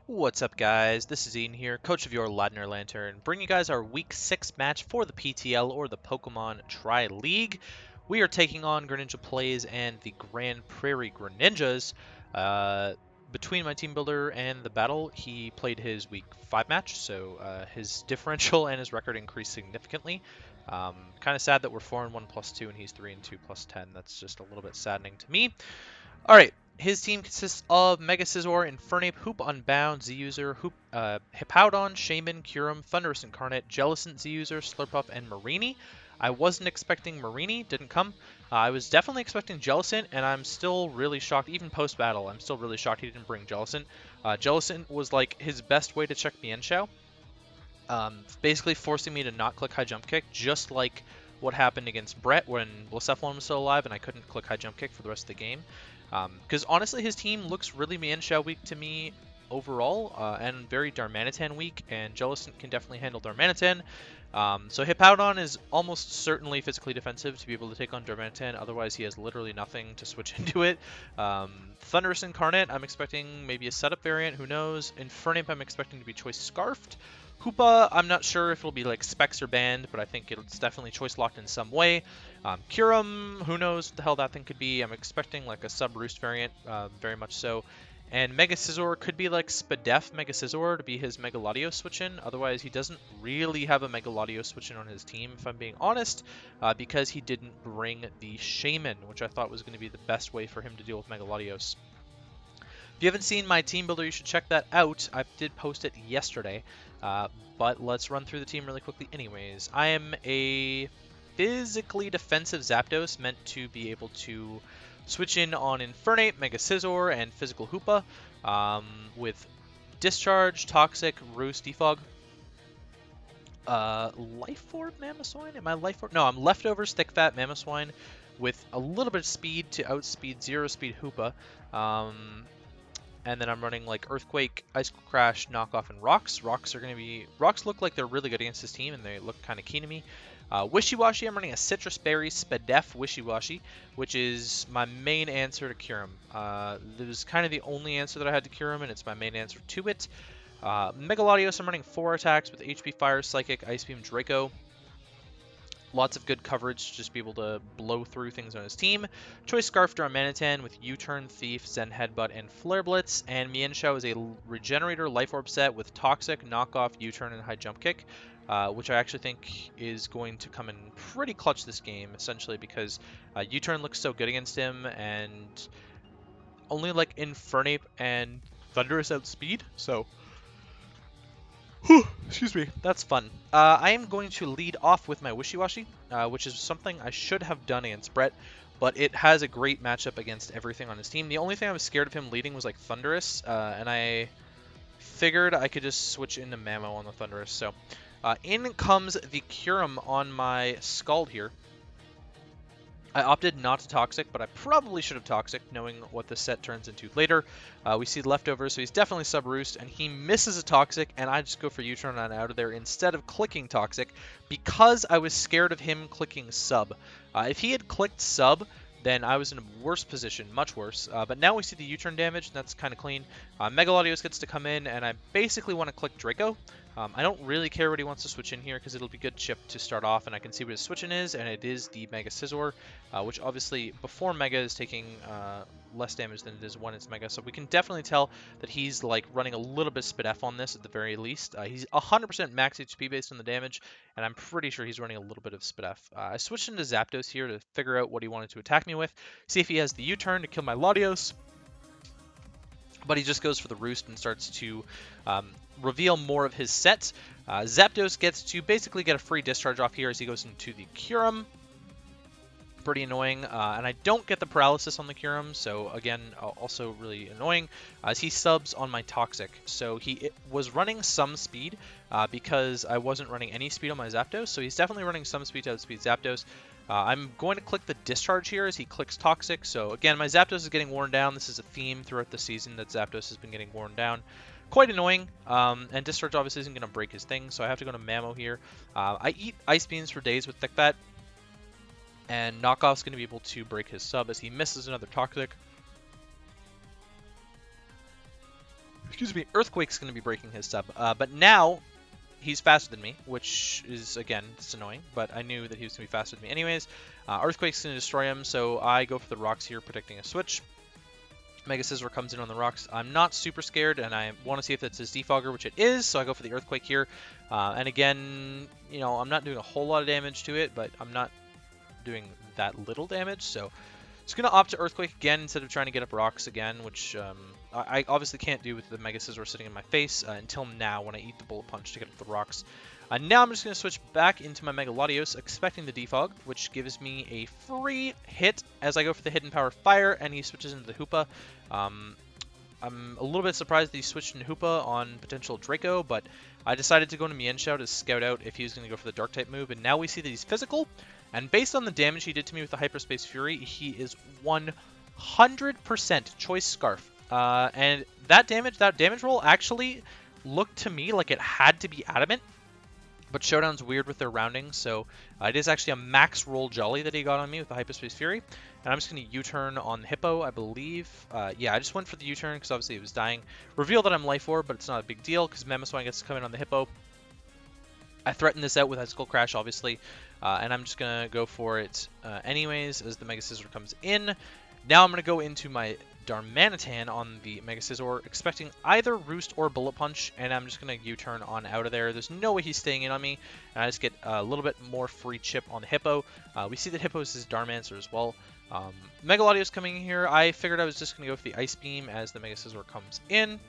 What's up, guys? This is Ian here, coach of your Ladner Lanturn, bringing you guys our Week 6 match for the PTL, or the Pokemon Tri-League. We are taking on Greninja Plays and the Grand Prairie Greninjas. Between my team builder and the battle, he played his Week 5 match, so his differential and his record increased significantly. Kind of sad that we're 4-1 plus 2 and he's 3-2 plus 10. That's just a little bit saddening to me. Alright, his team consists of Mega Scizor, Infernape, Hoopa-Unbound, Z-User, Hippowdon, Shaman, Kyurem, Thundurus-Incarnate, Jellicent, Z-User, Slurpuff, and Marini. I wasn't expecting Marini, didn't come. I was definitely expecting Jellicent, and I'm still really shocked, even post-battle, I'm still really shocked he didn't bring Jellicent. Jellicent was like his best way to check Mienshao, basically forcing me to not click High Jump Kick, just like what happened against Brett when Blacephalon was still alive and I couldn't click High Jump Kick for the rest of the game. Because honestly, his team looks really Mienshao weak to me overall, and very Darmanitan weak, and Jellicent can definitely handle Darmanitan. So Hippowdon is almost certainly physically defensive to be able to take on Darmanitan, otherwise he has literally nothing to switch into it. Thundurus-Incarnate, I'm expecting maybe a setup variant, who knows. Infernape, I'm expecting to be Choice Scarfed. Hoopa, I'm not sure if it'll be like Specs or Banned, but I think it's definitely Choice Locked in some way. Kyurem, who knows what the hell that thing could be. I'm expecting like a Sub-Roost variant, very much so. And Mega Scizor could be like Spadef Mega Scizor to be his Mega Latios switch-in. Otherwise, he doesn't really have a Mega Latios switch-in on his team, if I'm being honest, because he didn't bring the Shaman, which I thought was going to be the best way for him to deal with Mega Latios. If you haven't seen my team builder, you should check that out. I did post it yesterday, but let's run through the team really quickly anyways. I am a physically defensive Zapdos, meant to be able to switch in on Infernape, Mega Scizor, and Physical Hoopa, with Discharge, Toxic, Roost, Defog. Life Orb Mamoswine? Am I Life Orb? No, I'm Leftovers, Thick Fat Mamoswine with a little bit of speed to outspeed Zero Speed Hoopa. And then I'm running like Earthquake, Ice Crash, Knockoff, and Rocks. Rocks look like they're really good against this team, and they look kind of key to me. Wishy-Washy, I'm running a Citrus Berry Spadef Wishy-Washy, which is my main answer to Kyurem. It was kind of the only answer that I had to Kyurem, and it's my main answer to it. Mega Latios, I'm running 4 attacks with HP Fire, Psychic, Ice Beam, Draco. Lots of good coverage to just be able to blow through things on his team. Choice Scarf Darmanitan with U-Turn, Thief, Zen Headbutt, and Flare Blitz. And Mienshao is a Regenerator Life Orb set with Toxic, Knockoff, U-Turn, and High Jump Kick, which I actually think is going to come in pretty clutch this game, essentially because U-Turn looks so good against him, and only like Infernape and Thundurus outspeed, so excuse me, that's fun. I am going to lead off with my Wishy-Washy, which is something I should have done against Brett, but it has a great matchup against everything on his team. The only thing I was scared of him leading was like Thundurus, and I figured I could just switch into Mamo on the Thundurus. So in comes the Kyurem on my Scald here. I opted not to Toxic, but I probably should have Toxic, knowing what the set turns into later. We see Leftovers, so he's definitely Sub-Roost, and he misses a Toxic, and I just go for U-Turn on out of there instead of clicking Toxic, because I was scared of him clicking Sub. If he had clicked Sub, then I was in a worse position, much worse. But now we see the U-Turn damage, and that's kind of clean. Mega Latios gets to come in, and I basically want to click Draco. I don't really care what he wants to switch in here because it'll be good chip to start off, and I can see what his switch in is, and it is the Mega Scizor, which obviously before Mega is taking less damage than it is when it's Mega, so we can definitely tell that he's like running a little bit Spadef on this at the very least. He's 100% max HP based on the damage, and I'm pretty sure he's running a little bit of Spadef. I switched into Zapdos here to figure out what he wanted to attack me with, see if he has the U-Turn to kill my Latios. But he just goes for the Roost and starts to reveal more of his set. Zapdos gets to basically get a free discharge off here as he goes into the Kyurem. Pretty annoying, and I don't get the paralysis on the Kyurem, so again, also really annoying, as he subs on my Toxic. So he was running some speed, because I wasn't running any speed on my Zapdos, so he's definitely running some speed to outspeed Zapdos. I'm going to click the Discharge here as he clicks Toxic, so again, my Zapdos is getting worn down. This is a theme throughout the season that Zapdos has been getting worn down. Quite annoying, and Discharge obviously isn't going to break his thing, so I have to go to Mamo here. I eat Ice Beams for days with Thick Fat, and Knockoff's going to be able to break his sub as he misses another Toxic. excuse me, Earthquake's going to be breaking his sub. But now he's faster than me, which is, again, it's annoying, but I knew that he was going to be faster than me anyways. Earthquake's going to destroy him, so I go for the rocks here, predicting a switch. Mega Scizor comes in on the rocks. I'm not super scared, and I want to see if it's his Defogger, which it is, so I go for the Earthquake here. And again, you know, I'm not doing a whole lot of damage to it, but I'm not doing that little damage, so it's going to opt to Earthquake again instead of trying to get up rocks again, which I obviously can't do with the Mega Scizor sitting in my face until now when I eat the Bullet Punch to get up the rocks. Now I'm just going to switch back into my Mega Latios, expecting the Defog, which gives me a free hit as I go for the Hidden Power Fire, and he switches into the Hoopa. I'm a little bit surprised that he switched into Hoopa on potential Draco, but I decided to go into Mienshao to scout out if he was going to go for the Dark-type move, and now we see that he's physical, and based on the damage he did to me with the Hyperspace Fury, he is 100% Choice Scarf. And that damage roll actually looked to me like it had to be Adamant. But Showdown's weird with their rounding, so it is actually a max roll Jolly that he got on me with the Hyperspace Fury. And I'm just going to U-turn on the Hippo, I believe. Yeah, I just went for the U-turn because obviously it was dying. Reveal that I'm Life Orb, but it's not a big deal because Mamoswine gets to come in on the Hippo. I threaten this out with a Skull Crash, obviously, and I'm just going to go for it anyways as the Mega Scizor comes in. Now I'm going to go into my Darmanitan on the Mega Scizor, expecting either Roost or Bullet Punch, and I'm just going to U-turn on out of there. There's no way he's staying in on me, and I just get a little bit more free chip on the Hippo. We see that Hippo is his Darmancer as well. Mega Latios coming in here. I figured I was just going to go for the Ice Beam as the Mega Scizor comes in.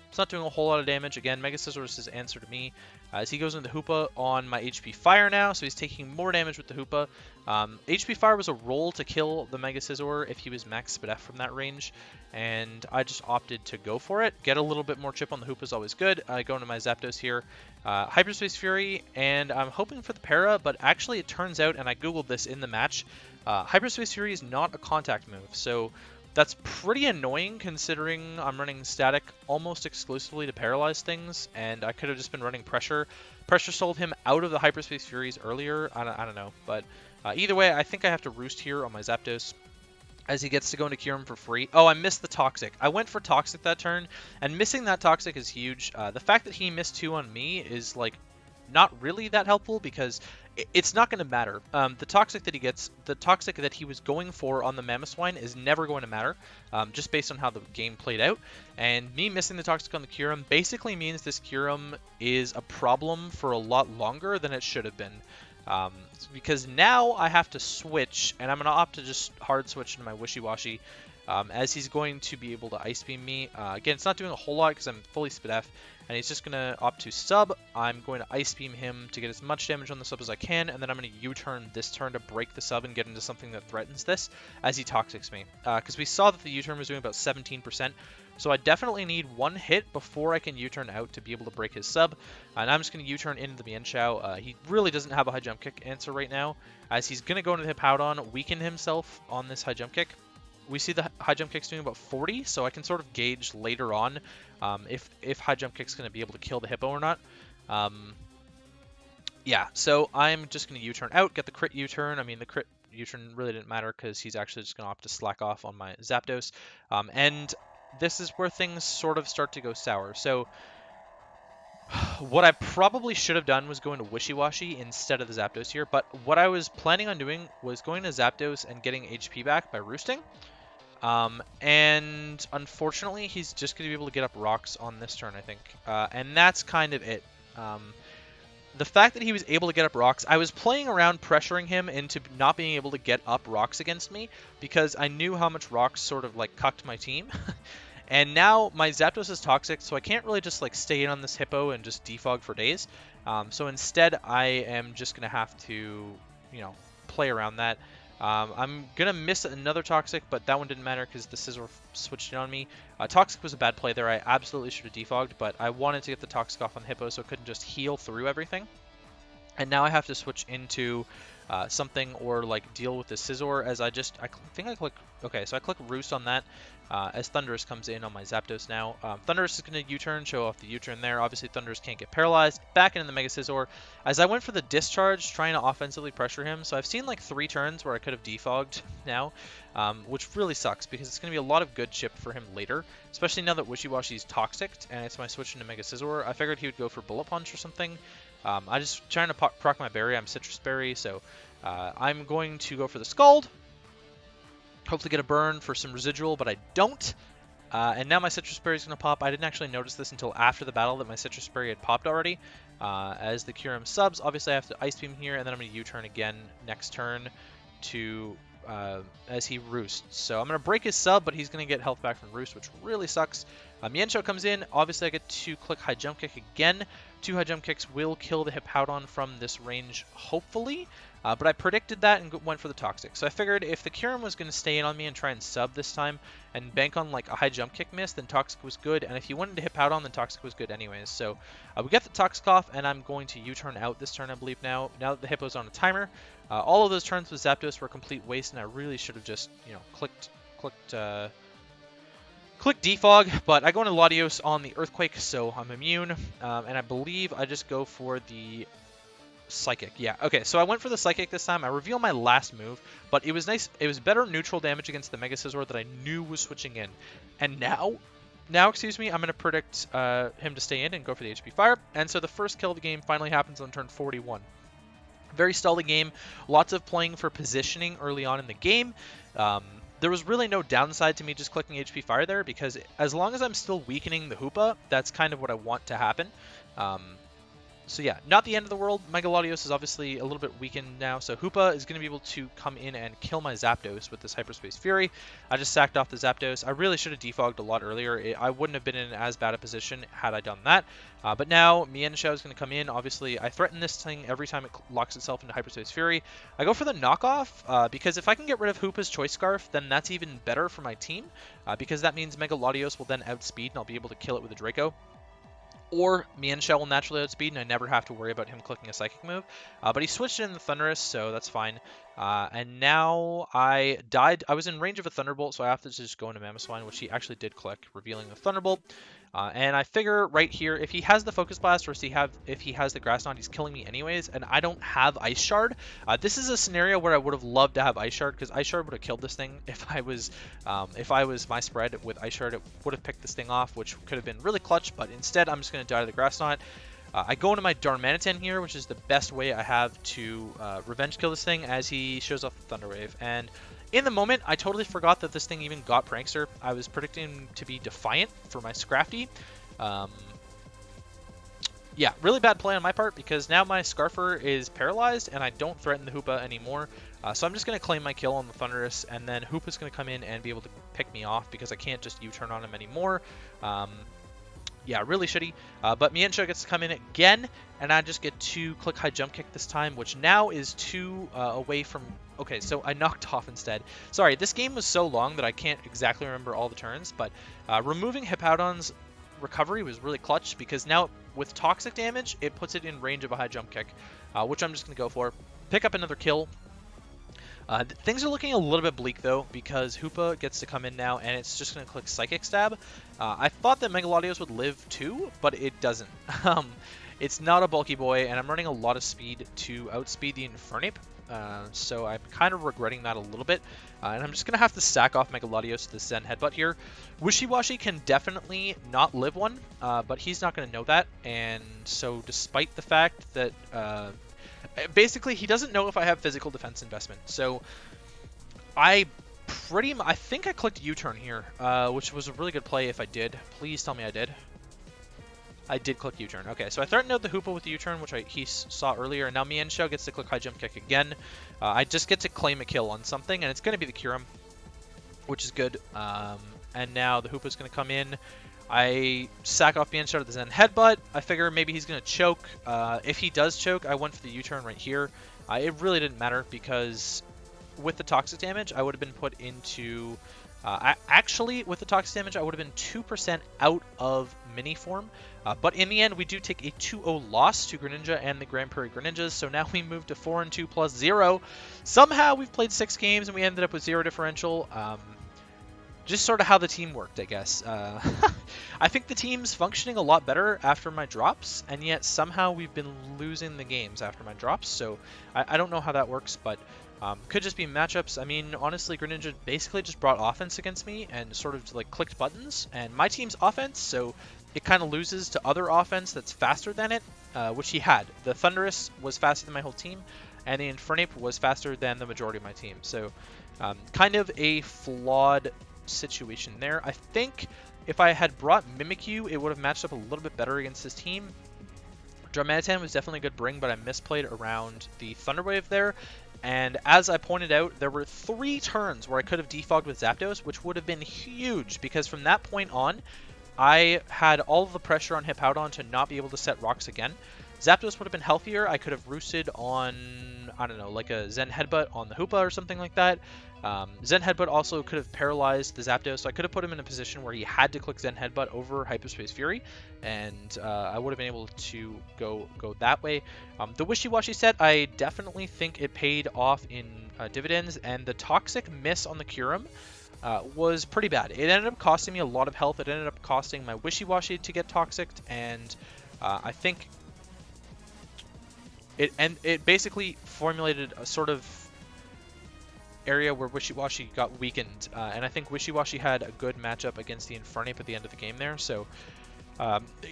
It's not doing a whole lot of damage. Again, Mega Scizor is his answer to me. As he goes into the Hoopa on my HP Fire now, so he's taking more damage with the Hoopa. HP Fire was a roll to kill the Mega Scizor if he was max Spidef from that range, and I just opted to go for it. Get a little bit more chip on the Hoopa is always good. I go into my Zapdos here. Hyperspace Fury, and I'm hoping for the Para, but actually it turns out, and I googled this in the match, Hyperspace Fury is not a contact move, so that's pretty annoying considering I'm running static almost exclusively to paralyze things, and I could have just been running pressure. Pressure sold him out of the Hyperspace Furies earlier. I don't know, but either way, I think I have to Roost here on my Zapdos as he gets to go into Kyurem for free. Oh, I missed the Toxic. I went for Toxic that turn, and missing that Toxic is huge. The fact that he missed 2 on me is, like, not really that helpful because it's not going to matter. The Toxic that he gets, the Toxic that he was going for on the Mamoswine is never going to matter, just based on how the game played out. And me missing the Toxic on the Kyurem basically means this Kyurem is a problem for a lot longer than it should have been. Because now I have to switch, and I'm going to opt to just hard switch into my Wishy-Washy, as he's going to be able to Ice Beam me. Again, it's not doing a whole lot because I'm fully Spidef, and he's just going to opt to sub. I'm going to Ice Beam him to get as much damage on the sub as I can, and then I'm going to U-turn this turn to break the sub and get into something that threatens this as he Toxics me. Because we saw that the U-turn was doing about 17%, so I definitely need one hit before I can U-turn out to be able to break his sub. And I'm just going to U-turn into the Mienshao. He really doesn't have a high jump kick answer right now, as he's going to go into the Hippowdon, weaken himself on this high jump kick. We see the high jump kick's doing about 40, so I can sort of gauge later on if high jump kick's going to be able to kill the Hippo or not. Yeah, so I'm just going to U-turn out, get the crit U-turn. I mean, the crit U-turn really didn't matter because he's actually just going to opt to slack off on my Zapdos. And this is where things sort of start to go sour. So what I probably should have done was going to Wishy-Washy instead of the Zapdos here, but what I was planning on doing was going to Zapdos and getting HP back by roosting. And unfortunately, he's just going to be able to get up rocks on this turn, I think. And that's kind of it. The fact that he was able to get up rocks, I was playing around pressuring him into not being able to get up rocks against me because I knew how much rocks sort of like cucked my team. And now my Zapdos is Toxic, so I can't really just like stay in on this Hippo and just defog for days. So instead, I am just going to have to, you know, play around that. I'm going to miss another Toxic, but that one didn't matter because the Scizor switched in on me. Toxic was a bad play there. I absolutely should have defogged, but I wanted to get the Toxic off on Hippo so it couldn't just heal through everything. And now I have to switch into something or like deal with the Scizor as think I click, okay, so I click Roost on that as Thundurus comes in on my Zapdos now. Thundurus is going to U-turn, show off the U-turn there. Obviously Thundurus can't get paralyzed. Back into the Mega Scizor as I went for the Discharge, trying to offensively pressure him. So I've seen like 3 turns where I could have defogged now, which really sucks because it's going to be a lot of good chip for him later, especially now that Wishy-Washy's Toxic and it's my switch into Mega Scizor. I figured he would go for Bullet Punch or something. I just trying to proc my berry. I'm Citrus Berry, so I'm going to go for the Scald. Hopefully get a burn for some residual, but I don't. And now my Citrus Berry is going to pop. I didn't actually notice this until after the battle that my Citrus Berry had popped already. As the Kyurem subs, obviously I have to Ice Beam here, and then I'm going to U-turn again next turn to as he roosts. So I'm going to break his sub, but he's going to get health back from Roost, which really sucks. Mienshao comes in. Obviously I get to click High Jump Kick again. 2 High Jump Kicks will kill the Hippowdon from this range, hopefully. But I predicted that and went for the Toxic. So I figured if the Kyurem was going to stay in on me and try and sub this time and bank on like a High Jump Kick miss, then Toxic was good. And if he wanted to Hippowdon, then Toxic was good anyways. So we get the Toxic off, and I'm going to U-turn out this turn, I believe now that the Hippo's on a timer. All of those turns with Zapdos were a complete waste, and I really should have just, you know, clicked Defog, but I go into Latios on the Earthquake, so I'm immune, and I believe I just go for the Psychic. Yeah, okay, so I went for the Psychic this time. I reveal my last move, but it was nice. It was better neutral damage against the Mega Scizor that I knew was switching in. And now, excuse me, I'm going to predict him to stay in and go for the HP Fire. And so the first kill of the game finally happens on turn 41. Very stally game, lots of playing for positioning early on in the game. There was really no downside to me just clicking HP Fire there, because as long as I'm still weakening the Hoopa, that's kind of what I want to happen. So yeah, not the end of the world. Mega Latios is obviously a little bit weakened now, so Hoopa is going to be able to come in and kill my Zapdos with this Hyperspace Fury. I just sacked off the Zapdos. I really should have defogged a lot earlier. I wouldn't have been in as bad a position had I done that. But now Mienshao is going to come in. Obviously, I threaten this thing every time it locks itself into Hyperspace Fury. I go for the knockoff because if I can get rid of Hoopa's Choice Scarf, then that's even better for my team because that means Mega Latios will then outspeed and I'll be able to kill it with a Draco. Or Mienshao will naturally outspeed, and I never have to worry about him clicking a Psychic move. But he switched in the Thundurus, so that's fine. And now I died. I was in range of a Thunderbolt, so I have to just go into Mamoswine, which he actually did click, revealing the Thunderbolt. And I figure right here, if he has the Focus Blast or if he has the Grass Knot, he's killing me anyways, and I don't have Ice Shard. This is a scenario where I would have loved to have Ice Shard, because Ice Shard would have killed this thing. If I was my spread with Ice Shard, it would have picked this thing off, which could have been really clutch, but instead I'm just going to die to the Grass Knot. I go into my Darmanitan here, which is the best way I have to revenge kill this thing, as he shows off the Thunder Wave. And in the moment, I totally forgot that this thing even got Prankster. I was predicting to be Defiant for my Scrafty. Yeah, really bad play on my part, because now my Scarfer is paralyzed and I don't threaten the Hoopa anymore. So I'm just going to claim my kill on the Thundurus, and then Hoopa's going to come in and be able to pick me off because I can't just U-turn on him anymore. Yeah, really shitty. But Mienshao gets to come in again, and I just get to click High Jump Kick this time, which now is 2 away from... Okay, so I knocked off instead. Sorry, this game was so long that I can't exactly remember all the turns, but removing Hippowdon's recovery was really clutch, because now with Toxic damage, it puts it in range of a High Jump Kick, which I'm just going to go for. Pick up another kill. Things are looking a little bit bleak, though, because Hoopa gets to come in now, and it's just going to click Psychic Stab. I thought that Mega Latios would live too, but it doesn't. It's not a bulky boy, and I'm running a lot of speed to outspeed the Infernape, so I'm kind of regretting that a little bit. And I'm just going to have to sack off Mega Latios to the Zen Headbutt here. Wishy-Washy can definitely not live one, but he's not going to know that, and so despite the fact that... basically, he doesn't know if I have physical defense investment, so I think I clicked U-turn here, which was a really good play if I did. Please tell me I did. I did click U-turn. Okay, so I threatened out the Hoopa with the U-turn, which he saw earlier, and now Mienshao gets to click High Jump Kick again. I just get to claim a kill on something, and it's going to be the Kyurem, which is good. And now the Hoopa's going to come in. I sack off Mienshao with the Zen Headbutt. I figure maybe he's going to choke. If he does choke, I went for the U-turn right here. It really didn't matter, because with the Toxic damage, I would have been put into Actually, with the toxic damage, I would have been 2% out of mini form. But in the end, we do take a 2-0 loss to Greninja and the Grand Prairie Greninjas. So now we move to 4-2 plus 0. Somehow we've played 6 games and we ended up with 0 differential. Just sort of how the team worked, I guess. I think the team's functioning a lot better after my drops, and yet somehow we've been losing the games after my drops. So I don't know how that works, but could just be matchups. I mean, honestly, Greninja basically just brought offense against me and sort of like clicked buttons, and my team's offense, so it kind of loses to other offense that's faster than it, which he had. The Thundurus was faster than my whole team, and the Infernape was faster than the majority of my team. So kind of a flawed situation there. I think if I had brought Mimikyu, it would have matched up a little bit better against his team. Darmanitan was definitely a good bring, but I misplayed around the Thunder Wave there. And as I pointed out, there were 3 turns where I could have defogged with Zapdos, which would have been huge, because from that point on, I had all of the pressure on Hippowdon to not be able to set rocks again. Zapdos would have been healthier. I could have roosted on, I don't know, like a Zen Headbutt on the Hoopa or something like that. Zen Headbutt also could have paralyzed the Zapdos, so I could have put him in a position where he had to click Zen Headbutt over Hyperspace Fury, and I would have been able to go that way. The Wishy-Washy set, I definitely think it paid off in dividends, and the Toxic miss on the Kyurem was pretty bad. It ended up costing me a lot of health. It ended up costing my Wishy-Washy to get Toxic, and I think it basically formulated a sort of area where Wishy-Washy got weakened, and I think Wishy-Washy had a good matchup against the Infernape at the end of the game there, so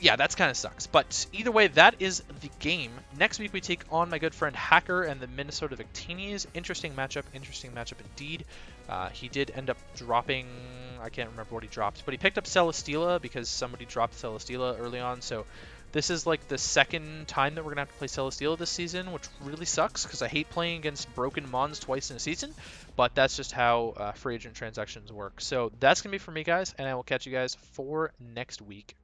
yeah, that's kind of sucks. But either way, that is the game. Next week we take on my good friend Hacker and the Minnesota Victinies. Interesting matchup indeed. He did end up dropping, I can't remember what he dropped, but he picked up Celesteela because somebody dropped Celesteela early on, so this is like the second time that we're going to have to play Celesteela this season, which really sucks because I hate playing against broken Mons twice in a season, but that's just how free agent transactions work. So that's going to be for me, guys, and I will catch you guys for next week.